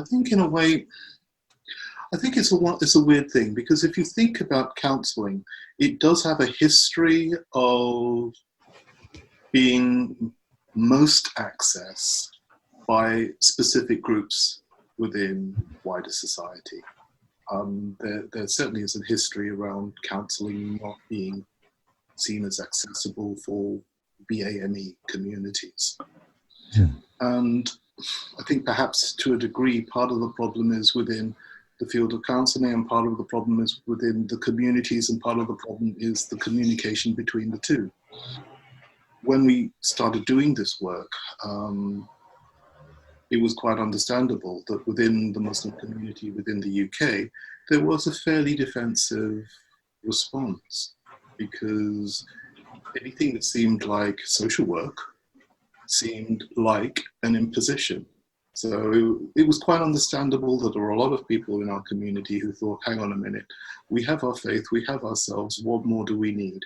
I think in a way, I think it's a weird thing, because if you think about counselling, it does have a history of being most accessed by specific groups within wider society. There certainly is a history around counselling not being seen as accessible for BAME communities. Yeah. And I think perhaps to a degree, part of the problem is within the field of counselling, and part of the problem is within the communities, and part of the problem is the communication between the two. When we started doing this work, it was quite understandable that within the Muslim community within the UK, there was a fairly defensive response, because anything that seemed like social work seemed like an imposition. So it was quite understandable that there were a lot of people in our community who thought, hang on a minute, we have our faith, we have ourselves, what more do we need?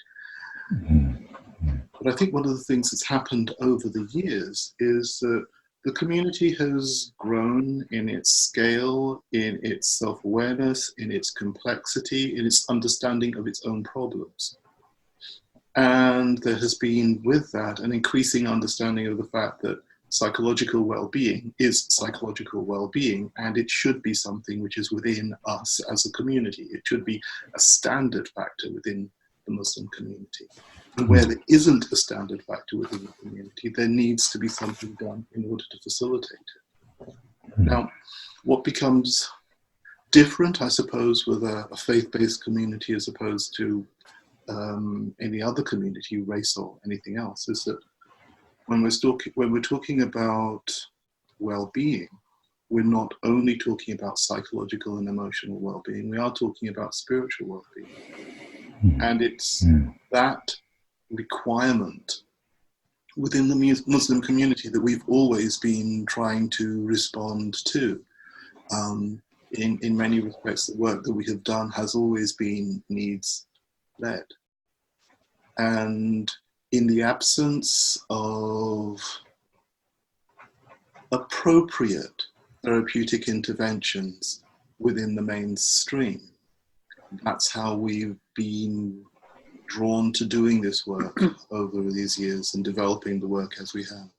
But I think one of the things that's happened over the years is that the community has grown in its scale, in its self-awareness, in its complexity, in its understanding of its own problems. And there has been, with that, an increasing understanding of the fact that psychological well-being is psychological well-being, and it should be something which is within us as a community. It should be a standard factor within the Muslim community. And where there isn't a standard factor within the community, there needs to be something done in order to facilitate it. Now, what becomes different, I suppose, with a faith-based community as opposed to any other community, race or anything else, is that when we're talking about well-being, we're not only talking about psychological and emotional well-being, we are talking about spiritual well-being. And it's that requirement within the Muslim community that we've always been trying to respond to. In many respects, the work that we have done has always been needs-led. And in the absence of appropriate therapeutic interventions within the mainstream, that's how we've been drawn to doing this work over these years and developing the work as we have.